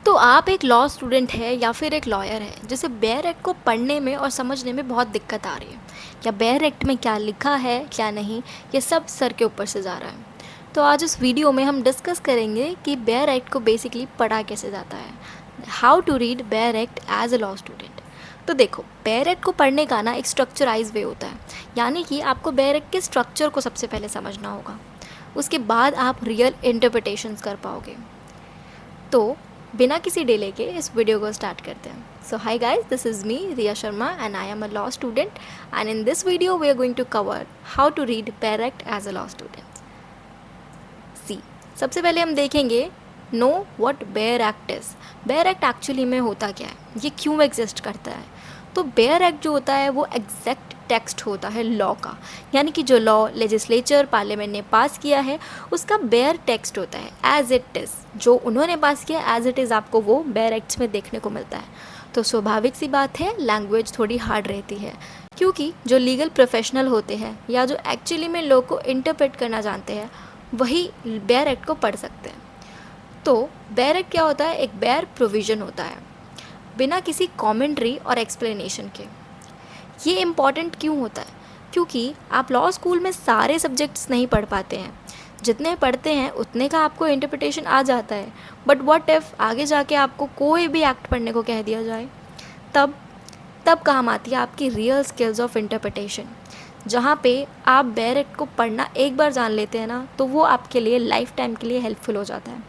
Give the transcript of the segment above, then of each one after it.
तो आप एक लॉ स्टूडेंट है या फिर एक लॉयर है जिसे बेयर एक्ट को पढ़ने में और समझने में बहुत दिक्कत आ रही है, या बेयर एक्ट में क्या लिखा है क्या नहीं, ये सब सर के ऊपर से जा रहा है। तो आज इस वीडियो में हम डिस्कस करेंगे कि बेयर एक्ट को बेसिकली पढ़ा कैसे जाता है, how to read bare act as a law student. तो देखो, बेयर एक्ट को पढ़ने का ना एक स्ट्रक्चराइज वे होता है, यानी कि आपको बेयर एक्ट के स्ट्रक्चर को सबसे पहले समझना होगा, उसके बाद आप रियल इंटरप्रिटेशंस कर पाओगे। तो बिना किसी डिले के इस वीडियो को स्टार्ट करते हैं। So hi guys, this is me Riya Sharma and I am a law student, and in this video we are going to cover how to read bare act as a law student. See, सबसे पहले हम देखेंगे know what bare act is. Bare act actually में होता क्या है, ये क्यों एग्जिस्ट करता है। तो बेयर एक्ट जो होता है वो एग्जैक्ट टेक्स्ट होता है लॉ का, यानी कि जो लॉ लेजिस्लेचर पार्लियामेंट ने पास किया है उसका बेयर टेक्स्ट होता है एज इट इज़। जो उन्होंने पास किया एज इट इज़ आपको वो बेयर एक्ट्स में देखने को मिलता है। तो स्वाभाविक सी बात है, लैंग्वेज थोड़ी हार्ड रहती है, क्योंकि जो लीगल प्रोफेशनल होते हैं या जो एक्चुअली में लॉ को इंटरप्रेट करना जानते हैं वही बेयर एक्ट को पढ़ सकते हैं। तो बेयर एक्ट क्या होता है, एक बेयर प्रोविज़न होता है बिना किसी कमेंट्री और एक्सप्लेनेशन के। ये इम्पॉर्टेंट क्यों होता है, क्योंकि आप लॉ स्कूल में सारे सब्जेक्ट्स नहीं पढ़ पाते हैं, जितने पढ़ते हैं उतने का आपको इंटरप्रिटेशन आ जाता है। बट व्हाट इफ़ आगे जाके आपको कोई भी एक्ट पढ़ने को कह दिया जाए, तब तब काम आती है आपकी रियल स्किल्स ऑफ इंटरप्रिटेशन। जहाँ पे आप बेयर एक्ट को पढ़ना एक बार जान लेते हैं ना, तो वो आपके लिए लाइफ टाइम के लिए हेल्पफुल हो जाता है।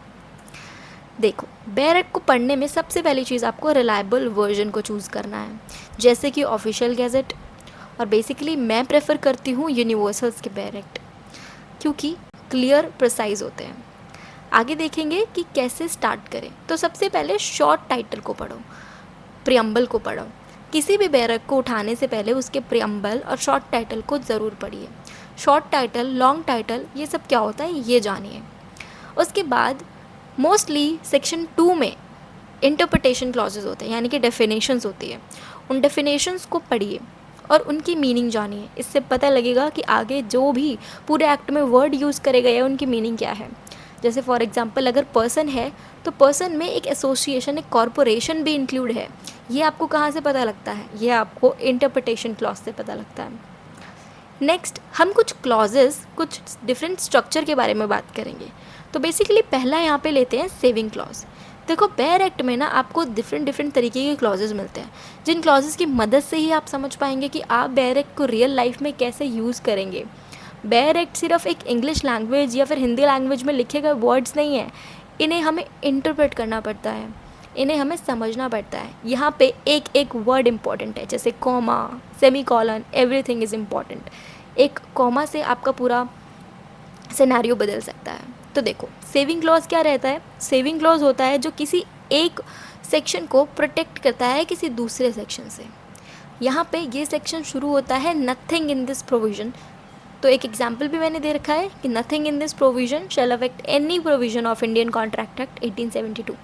देखो, बेयर एक्ट को पढ़ने में सबसे पहली चीज़ आपको रिलायबल वर्जन को चूज़ करना है, जैसे कि ऑफिशियल गैजेट, और बेसिकली मैं प्रेफर करती हूँ यूनिवर्सल्स के बेयर एक्ट, क्योंकि क्लियर प्रिसाइज होते हैं। आगे देखेंगे कि कैसे स्टार्ट करें। तो सबसे पहले शॉर्ट टाइटल को पढ़ो, प्रियम्बल को पढ़ो। किसी भी बेयर एक्ट को उठाने से पहले उसके प्रियम्बल और शॉर्ट टाइटल को ज़रूर पढ़िए। शॉर्ट टाइटल, लॉन्ग टाइटल, ये सब क्या होता है ये जानिए। उसके बाद मोस्टली सेक्शन 2 में इंटरप्रिटेशन क्लॉजेज होते हैं, यानी कि डेफिनेशंस होती है। उन डेफिनेशंस को पढ़िए और उनकी मीनिंग जानिए। इससे पता लगेगा कि आगे जो भी पूरे एक्ट में वर्ड यूज़ करे गए हैं उनकी मीनिंग क्या है। जैसे फॉर एग्जांपल अगर पर्सन है तो पर्सन में एक एसोसिएशन, एक कॉरपोरेशन भी इंक्लूड है। ये आपको कहाँ से पता लगता है, ये आपको इंटरप्रिटेशन क्लॉज से पता लगता है। नेक्स्ट हम कुछ क्लॉजेस, कुछ डिफरेंट स्ट्रक्चर के बारे में बात करेंगे। तो बेसिकली पहला यहाँ पे लेते हैं सेविंग क्लॉज। देखो, बेयर एक्ट में ना आपको डिफरेंट तरीके के क्लॉजेस मिलते हैं, जिन क्लॉजेस की मदद से ही आप समझ पाएंगे कि आप बेयर एक्ट को रियल लाइफ में कैसे यूज़ करेंगे। बेयर एक्ट सिर्फ एक इंग्लिश लैंग्वेज या फिर हिंदी लैंग्वेज में लिखे गए वर्ड्स नहीं है, इन्हें हमें इंटरप्रेट करना पड़ता है, इन्हें हमें समझना पड़ता है। यहाँ पे एक एक वर्ड इंपॉर्टेंट है, जैसे comma, semi colon, everything is important. एक कॉमा से आपका पूरा सिनेरियो बदल सकता है। तो देखो, सेविंग क्लॉज क्या रहता है। सेविंग क्लॉज होता है जो किसी एक सेक्शन को प्रोटेक्ट करता है किसी दूसरे सेक्शन से। यहाँ पे ये सेक्शन शुरू होता है नथिंग इन दिस प्रोविज़न। तो एक एग्जाम्पल भी मैंने दे रखा है कि nothing in this provision shall affect any provision of Indian contract act 1872।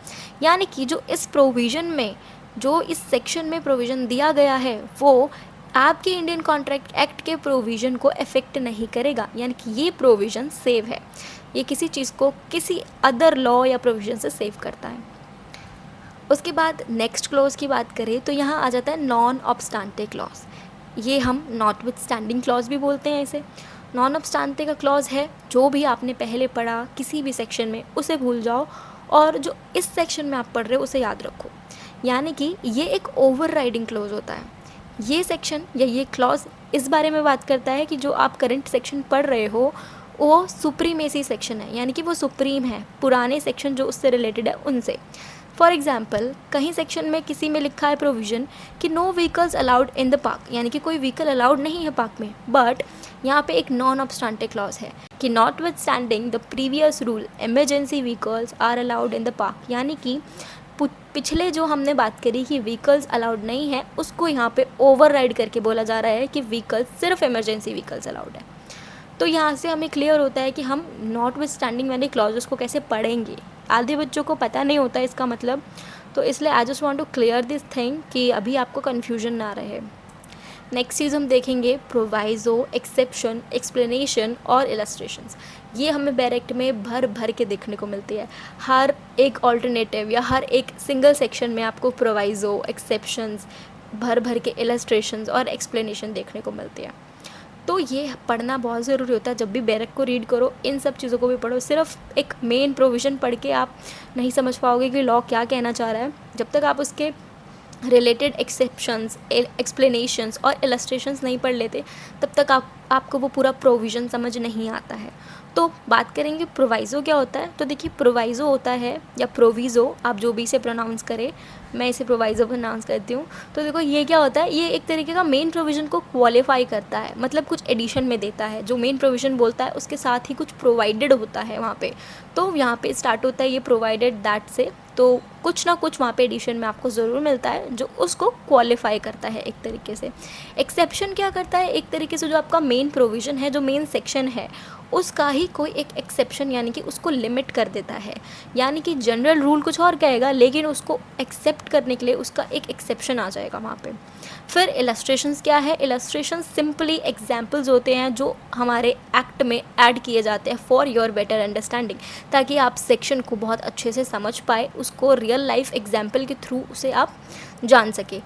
यानी कि जो इस प्रोविज़न में, जो इस सेक्शन में प्रोविज़न दिया गया है वो आपके इंडियन कॉन्ट्रैक्ट एक्ट के प्रोविज़न को अफेक्ट नहीं करेगा, यानी कि ये प्रोविज़न सेव है। ये किसी चीज़ को किसी अदर लॉ या प्रोविज़न से सेव करता है। उसके बाद नेक्स्ट क्लॉज की बात करें तो यहाँ आ जाता है नॉन ऑब्स्टेंटे क्लॉज। ये हम नॉटविथस्टैंडिंग क्लॉज भी बोलते हैं इसे। नॉन ऑब्स्टेंटे का क्लॉज है जो भी आपने पहले पढ़ा किसी भी सेक्शन में उसे भूल जाओ, और जो इस सेक्शन में आप पढ़ रहे हो उसे याद रखो। यानी कि ये एक ओवरराइडिंग क्लॉज होता है। ये सेक्शन या ये क्लॉज इस बारे में बात करता है कि जो आप करंट सेक्शन पढ़ रहे हो वो सुप्रीमेसी सेक्शन है, यानी कि वो सुप्रीम है पुराने सेक्शन जो उससे रिलेटेड है उनसे। फॉर एग्जाम्पल, कहीं सेक्शन में किसी में लिखा है प्रोविज़न कि no vehicles allowed in the park, यानी कि कोई व्हीकल अलाउड नहीं है पार्क में, बट यहाँ पे एक नॉन ऑब्स्टेंटे क्लॉज है कि notwithstanding the previous rule emergency vehicles are allowed in the park. यानी कि पिछले जो हमने बात करी कि व्हीकल्स अलाउड नहीं है, उसको यहाँ पे ओवरराइड करके बोला जा रहा है कि व्हीकल्स, सिर्फ इमरजेंसी व्हीकल्स अलाउड है। तो यहाँ से हमें क्लियर होता है कि हम नॉट विथ स्टैंडिंग वाले क्लॉजेस को कैसे पढ़ेंगे। आधे बच्चों को पता नहीं होता है इसका मतलब, तो इसलिए I just want to clear this thing कि अभी आपको कन्फ्यूजन ना रहे। नेक्स्ट चीज़ हम देखेंगे प्रोवाइज़ो, एक्सेप्शन, एक्सप्लेनेशन और इलस्ट्रेशंस। ये हमें बैरेक्ट में भर भर के देखने को मिलती है। हर एक ऑल्टरनेटिव या हर एक सिंगल सेक्शन में आपको प्रोवाइज़ो, एक्सेप्शंस, भर भर के इलस्ट्रेशंस और एक्सप्लेनेशन देखने को मिलती है। तो ये पढ़ना बहुत ज़रूरी होता है। जब भी बैरेक्ट को रीड करो, इन सब चीज़ों को भी पढ़ो। सिर्फ एक मेन प्रोविज़न पढ़ के आप नहीं समझ पाओगे कि लॉ क्या कहना चाह रहा है। जब तक आप उसके रिलेटेड एक्सेप्शंस, एक्सप्लेनेशंस और इलस्ट्रेशंस नहीं पढ़ लेते, तब तक आपको वो पूरा प्रोविज़न समझ नहीं आता है। तो बात करेंगे प्रोवाइज़ो क्या होता है। तो देखिए, प्रोवाइज़ो होता है या प्रोविज़ो, आप जो भी इसे प्रोनाउंस करें, मैं इसे प्रोवाइज़ो प्रोनाउंस करती हूँ। तो देखो, ये क्या होता है, ये एक तरीके का मेन प्रोविज़न को क्वालिफाई करता है, मतलब कुछ एडिशन में देता है। जो मेन प्रोविज़न बोलता है उसके साथ ही कुछ प्रोवाइडेड होता है वहाँ पे। तो यहाँ पे स्टार्ट होता है ये प्रोवाइडेड दैट से, तो कुछ ना कुछ वहाँ पे एडिशन में आपको ज़रूर मिलता है जो उसको क्वालिफाई करता है एक तरीके से। एक्सेप्शन क्या करता है, एक तरीके से जो आपका मेन प्रोविज़न है, जो मेन सेक्शन है, उसका ही कोई एक एक्सेप्शन यानी कि उसको लिमिट कर देता है। यानी कि जनरल रूल कुछ और कहेगा, लेकिन उसको एक्सेप्ट करने के लिए उसका एक एक्सेप्शन आ जाएगा वहाँ पे। फिर इलस्ट्रेशंस क्या है, इलस्ट्रेशंस सिंपली एग्जाम्पल्स होते हैं जो हमारे एक्ट में ऐड किए जाते हैं फॉर योर बेटर अंडरस्टैंडिंग, ताकि आप सेक्शन को बहुत अच्छे से समझ पाए, उसको रियल लाइफ एग्जाम्पल के थ्रू उसे आप जान सके।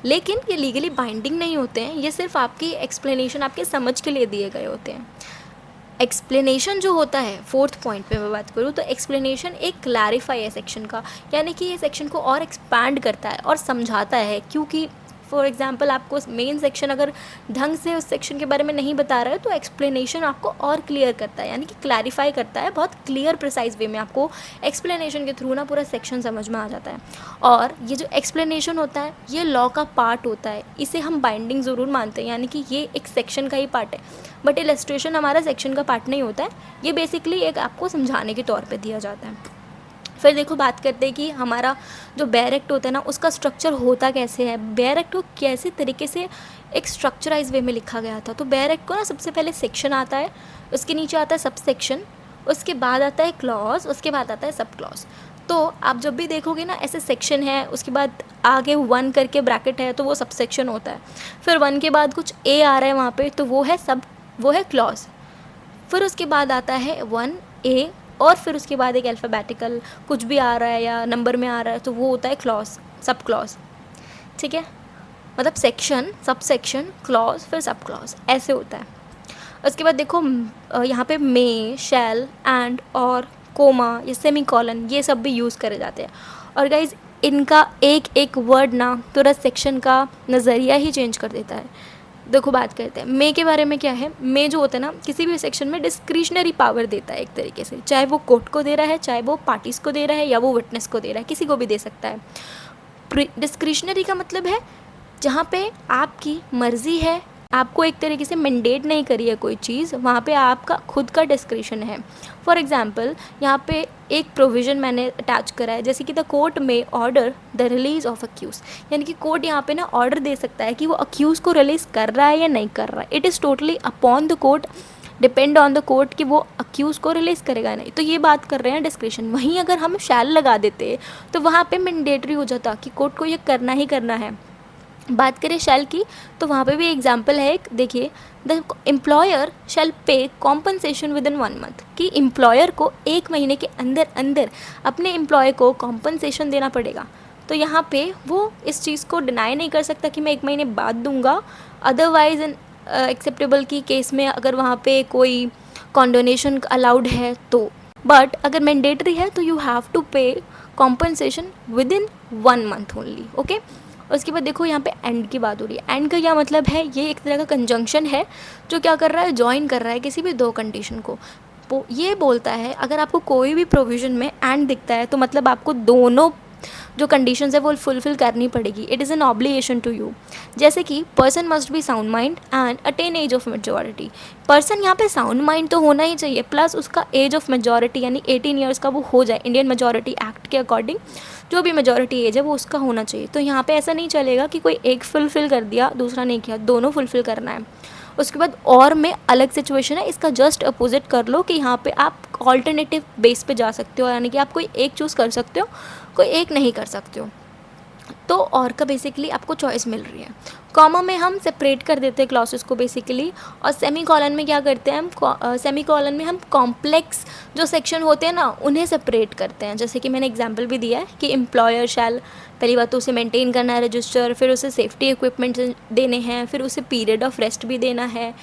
लेकिन ये लीगली बाइंडिंग नहीं होते हैं, ये सिर्फ आपकी एक्सप्लेनेशन, आपके समझ के लिए दिए गए होते हैं। एक्सप्लेनेशन जो होता है, फोर्थ पॉइंट पे मैं बात करूँ तो एक्सप्लेनेशन एक क्लैरिफाई है सेक्शन का, यानी कि ये सेक्शन को और एक्सपैंड करता है और समझाता है। क्योंकि फॉर एग्जांपल आपको मेन सेक्शन अगर ढंग से उस सेक्शन के बारे में नहीं बता रहा है, तो एक्सप्लेनेशन आपको और क्लियर करता है, यानी कि क्लैरिफाई करता है। बहुत क्लियर प्रिसाइज वे में आपको एक्सप्लेनेशन के थ्रू ना पूरा सेक्शन समझ में आ जाता है। और ये जो एक्सप्लेनेशन होता है, ये लॉ का पार्ट होता है, इसे हम बाइंडिंग ज़रूर मानते हैं, यानी कि ये एक सेक्शन का ही पार्ट है। बट इलस्ट्रेशन हमारा सेक्शन का पार्ट नहीं होता है, ये बेसिकली एक आपको समझाने के तौर पे दिया जाता है। फिर देखो, बात करते हैं कि हमारा जो बेयर एक्ट होता है ना, उसका स्ट्रक्चर होता कैसे है। बेयर एक्ट को कैसे तरीके से एक स्ट्रक्चराइज वे में लिखा गया था। तो बेयर एक्ट को ना सबसे पहले सेक्शन आता है, उसके नीचे आता है सब सेक्शन, उसके बाद आता है क्लॉज, उसके बाद आता है सब क्लॉज। तो आप जब भी देखोगे ना, ऐसे सेक्शन है, उसके बाद आगे 1 करके ब्रैकेट है, तो वो सब सेक्शन होता है। फिर 1 के बाद कुछ ए आ रहा है वहाँ पे, तो वो है क्लॉज। फिर उसके बाद आता है 1A, और फिर उसके बाद एक अल्फ़ाबेटिकल कुछ भी आ रहा है या नंबर में आ रहा है, तो वो होता है क्लॉज, सब क्लॉज। ठीक है, मतलब सेक्शन, सब सेक्शन, क्लॉज, फिर सब क्लॉज, ऐसे होता है। उसके बाद देखो, यहाँ पे मे, शैल, एंड, और, कोमा, ये सेमीकोलन, ये सब भी यूज़ करे जाते हैं। और गाइज, इनका एक एक वर्ड ना पूरा सेक्शन का नज़रिया ही चेंज कर देता है। देखो, बात करते हैं मे के बारे में। क्या है मे, जो होता है ना, किसी भी सेक्शन में डिस्क्रिशनरी पावर देता है एक तरीके से, चाहे वो कोर्ट को दे रहा है, चाहे वो पार्टीज़ को दे रहा है, या वो विटनेस को दे रहा है, किसी को भी दे सकता है। डिस्क्रिशनरी का मतलब है जहाँ पे आपकी मर्ज़ी है, आपको एक तरीके से मैंडेट नहीं करी है कोई चीज़, वहाँ पे आपका खुद का डिस्क्रिशन है। फॉर एग्जांपल, यहाँ पे एक प्रोविज़न मैंने अटैच करा है, जैसे कि द कोर्ट में order the release of accuse, यानी कि कोर्ट यहाँ पे ना ऑर्डर दे सकता है कि वो अक्यूज़ को रिलीज़ कर रहा है या नहीं कर रहा है। It is totally upon the court, depend on the court कि वो अक्यूज़ को रिलीज़ करेगा नहीं। तो ये बात कर रहे हैं डिस्क्रिशन। वहीं अगर हम शैल लगा देते तो वहाँ पे मैंडेटरी हो जाता कि कोर्ट को ये करना ही करना है। बात करें शैल की, तो वहाँ पे भी एग्जांपल है एक, देखिए, द एम्प्लॉयर शैल पे कॉम्पनसेशन विद इन 1 मंथ, कि एम्प्लॉयर को 1 महीने के अंदर अंदर अपने एम्प्लॉय को कॉम्पनसेशन देना पड़ेगा। तो यहाँ पे वो इस चीज़ को डिनाई नहीं कर सकता कि मैं 1 महीने बाद दूंगा। अदरवाइज एक्सेप्टेबल की केस में अगर वहाँ पे कोई कॉन्डोनेशन अलाउड है तो, बट अगर मैंडेटरी है तो यू हैव टू पे compensation with in 1 month only. Okay, उसके बाद देखो, यहाँ पे एंड की बात हो रही है। एंड का क्या मतलब है, ये एक तरह का कंजंक्शन है जो क्या कर रहा है, ज्वाइन कर रहा है किसी भी 2 कंडीशन को। ये बोलता है अगर आपको कोई भी प्रोविज़न में एंड दिखता है, तो मतलब आपको दोनों जो कंडीशंस है वो फुलफिल करनी पड़ेगी। It is an obligation to you. जैसे कि person must be sound mind and attain age of majority. Person यहाँ पे साउंड माइंड तो होना ही चाहिए, प्लस उसका एज ऑफ मेजॉरिटी यानी 18 ईयर्स का वो हो जाए। इंडियन मेजॉरिटी एक्ट के अकॉर्डिंग जो भी मेजॉरिटी एज है वो उसका होना चाहिए। तो यहाँ पे ऐसा नहीं चलेगा कि कोई एक फुलफिल कर दिया दूसरा नहीं किया, दोनों फुलफिल करना है। उसके बाद और में अलग सिचुएशन है, इसका जस्ट अपोजिट कर लो कि यहाँ पे आप ऑल्टरनेटिव बेस पे जा सकते हो, यानी कि आप कोई एक चूज़ कर सकते हो, कोई एक नहीं कर सकते हो। तो और का बेसिकली आपको चॉइस मिल रही है। कॉमा में हम सेपरेट कर देते हैं क्लॉसेस को बेसिकली, और सेमी कॉलन में क्या करते हैं हम, सेमी कॉलन में हम कॉम्प्लेक्स जो सेक्शन होते हैं ना उन्हें सेपरेट करते हैं। जैसे कि मैंने एग्जांपल भी दिया है कि एम्प्लॉयर शैल, पहली बात तो उसे मेंटेन करना है रजिस्टर, फिर उसे सेफ्टी इक्विपमेंट देने हैं, फिर उसे पीरियड ऑफ रेस्ट भी देना है।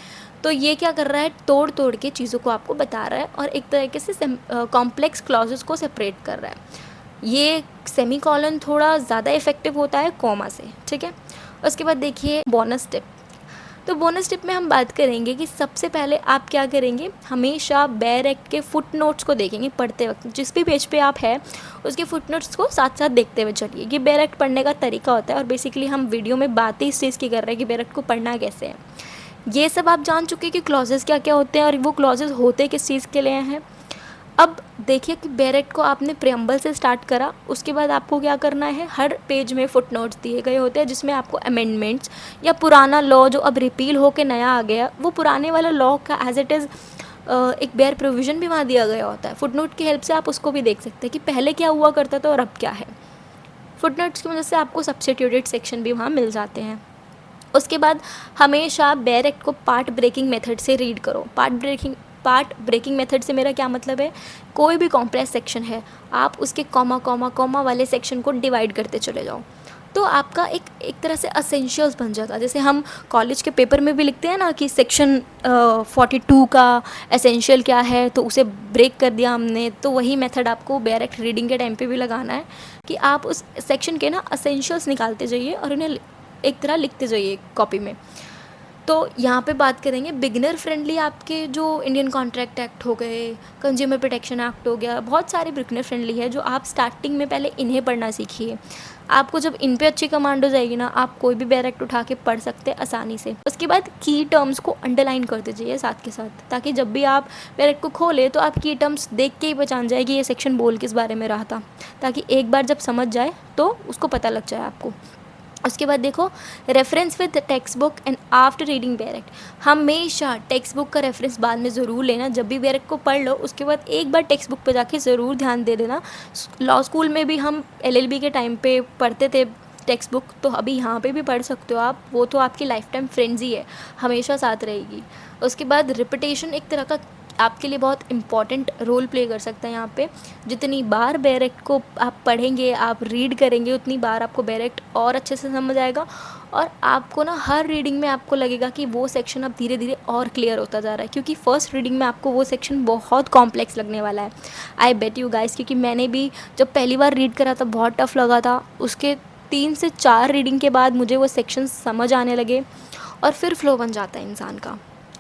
तो ये क्या कर रहा है, तोड़ तोड़ के चीज़ों को आपको बता रहा है और एक तरीके से कॉम्प्लेक्स क्लॉजेस को सेपरेट कर रहा है। ये सेमी कॉलन थोड़ा ज़्यादा इफेक्टिव होता है कॉमा से, ठीक है। उसके बाद देखिए बोनस टिप। तो बोनस टिप में हम बात करेंगे कि सबसे पहले आप क्या करेंगे, हमेशा बेयर एक्ट के फुट नोट्स को देखेंगे पढ़ते वक्त। जिस भी पेज पे आप है उसके फुट नोट्स को साथ साथ देखते हुए चलिए। कि बेयर एक्ट पढ़ने का तरीका होता है, और बेसिकली हम वीडियो में बात ही इस चीज़ की कर रहे हैं कि बेयर एक्ट को पढ़ना कैसे है। ये सब आप जान चुके हैं कि क्लॉजेस क्या क्या होते हैं और वो क्लॉजेस होते किस चीज़ के लिए हैं। अब देखिए कि बेयर एक्ट को आपने प्रेम्बल से स्टार्ट करा, उसके बाद आपको क्या करना है, हर पेज में फुट नोट्स दिए गए होते हैं जिसमें आपको अमेंडमेंट्स या पुराना लॉ जो अब रिपील होकर नया आ गया, वो पुराने वाला लॉ का एज इट इज़ एक बेयर प्रोविज़न भी वहाँ दिया गया होता है। फुट नोट की हेल्प से आप उसको भी देख सकते हैं कि पहले क्या हुआ करता था और अब क्या है। फुट नोट्स की वजह से आपको सब्स्टिट्यूटेड सेक्शन भी वहाँ मिल जाते हैं। उसके बाद हमेशा बेयर एक्ट को पार्ट ब्रेकिंग मेथड से रीड करो। पार्ट ब्रेकिंग मेथड से मेरा क्या मतलब है, कोई भी कॉम्प्लेक्स सेक्शन है आप उसके कॉमा कॉमा कॉमा वाले सेक्शन को डिवाइड करते चले जाओ, तो आपका एक तरह से असेंशियल्स बन जाता है। जैसे हम कॉलेज के पेपर में भी लिखते हैं ना कि सेक्शन 42 का एसेंशियल क्या है, तो उसे ब्रेक कर दिया हमने। तो वही मेथड आपको बेयर एक्ट रीडिंग के टाइम पे भी लगाना है कि आप उस सेक्शन के ना असेंशियल्स निकालते जाइए और उन्हें एक तरह लिखते जाइए कॉपी में। तो यहाँ पे बात करेंगे बिगिनर फ्रेंडली, आपके जो इंडियन कॉन्ट्रैक्ट एक्ट हो गए, कंज्यूमर प्रोटेक्शन एक्ट हो गया, बहुत सारे बिगिनर फ्रेंडली है जो आप स्टार्टिंग में पहले इन्हें पढ़ना सीखिए। आपको जब इन पे अच्छी कमांड हो जाएगी ना, आप कोई भी बेयर एक्ट उठा के पढ़ सकते हैं आसानी से। उसके बाद की टर्म्स को अंडरलाइन करते जाइए साथ के साथ, ताकि जब भी आप बेयर एक्ट को खोले तो आप की टर्म्स देख के ही पहचान जाए कि ये सेक्शन बोल किस बारे में रहा था, ताकि एक बार जब समझ जाए तो उसको पता लग जाए आपको। उसके बाद देखो reference with text book and after reading bare act. हमेशा टेक्स्ट बुक का रेफरेंस बाद में ज़रूर लेना। जब भी बेयर एक्ट को पढ़ लो उसके बाद एक बार टेक्स्ट बुक पे जाके ज़रूर ध्यान दे देना। लॉ स्कूल में भी हम LLB के टाइम पे पढ़ते थे टेक्स्ट बुक, तो अभी यहाँ पे भी पढ़ सकते हो आप। वो तो आपकी लाइफ टाइम फ्रेंड्स ही है, हमेशा साथ रहेगी। उसके बाद रिपीटेशन एक तरह का आपके लिए बहुत इंपॉर्टेंट रोल प्ले कर सकता है यहाँ पे। जितनी बार बेयर एक्ट को आप पढ़ेंगे, आप रीड करेंगे, उतनी बार आपको बेयर एक्ट और अच्छे से समझ आएगा, और आपको ना हर रीडिंग में आपको लगेगा कि वो सेक्शन अब धीरे धीरे और क्लियर होता जा रहा है, क्योंकि फर्स्ट रीडिंग में आपको वो सेक्शन बहुत कॉम्प्लेक्स लगने वाला है। आई बेट यू गाइस, क्योंकि मैंने भी जब पहली बार रीड करा था बहुत टफ लगा था। उसके 3 से 4 रीडिंग के बाद मुझे वो सेक्शन समझ आने लगे और फिर फ्लो बन जाता है इंसान का।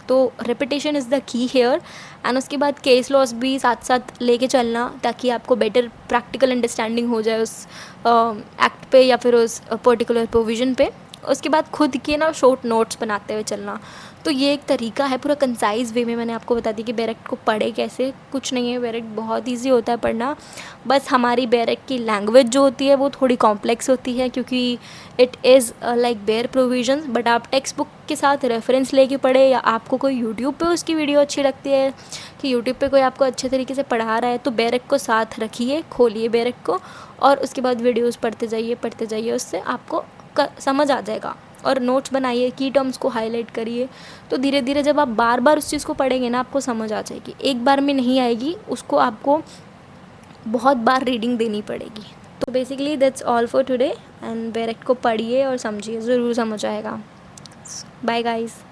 तो repetition is the key here. And उसके बाद केस लॉस भी साथ साथ लेके चलना, ताकि आपको बेटर प्रैक्टिकल अंडरस्टैंडिंग हो जाए उस एक्ट पे या फिर उस पर्टिकुलर प्रोविज़न पे। उसके बाद खुद के ना शॉर्ट नोट्स बनाते हुए चलना। तो ये एक तरीका है, पूरा कंसाइज वे में मैंने आपको बता दी कि बेयर एक्ट को पढ़े कैसे। कुछ नहीं है, बेयर एक्ट बहुत ईजी होता है पढ़ना। बस हमारी बेयर एक्ट की लैंग्वेज जो होती है वो थोड़ी कॉम्प्लेक्स होती है, क्योंकि it is like bare provisions. But आप टेक्स्ट बुक के साथ रेफरेंस लेके पढ़े, या आपको कोई यूट्यूब पे उसकी वीडियो अच्छी लगती है कि यूट्यूब पे कोई आपको अच्छे तरीके से पढ़ा रहा है, तो बेयर एक्ट को साथ रखिए, खोलिए बेयर एक्ट को, और उसके बाद वीडियोज़ पढ़ते जाइए। उससे आपको समझ आ जाएगा। और नोट्स बनाइए, की टर्म्स को हाईलाइट करिए। तो धीरे धीरे जब आप बार बार उस चीज़ को पढ़ेंगे ना, आपको समझ आ जाएगी। एक बार में नहीं आएगी, उसको आपको बहुत बार रीडिंग देनी पड़ेगी। तो basically that's all for today. And bare act को पढ़िए और समझिए, ज़रूर समझ आएगा। Bye guys.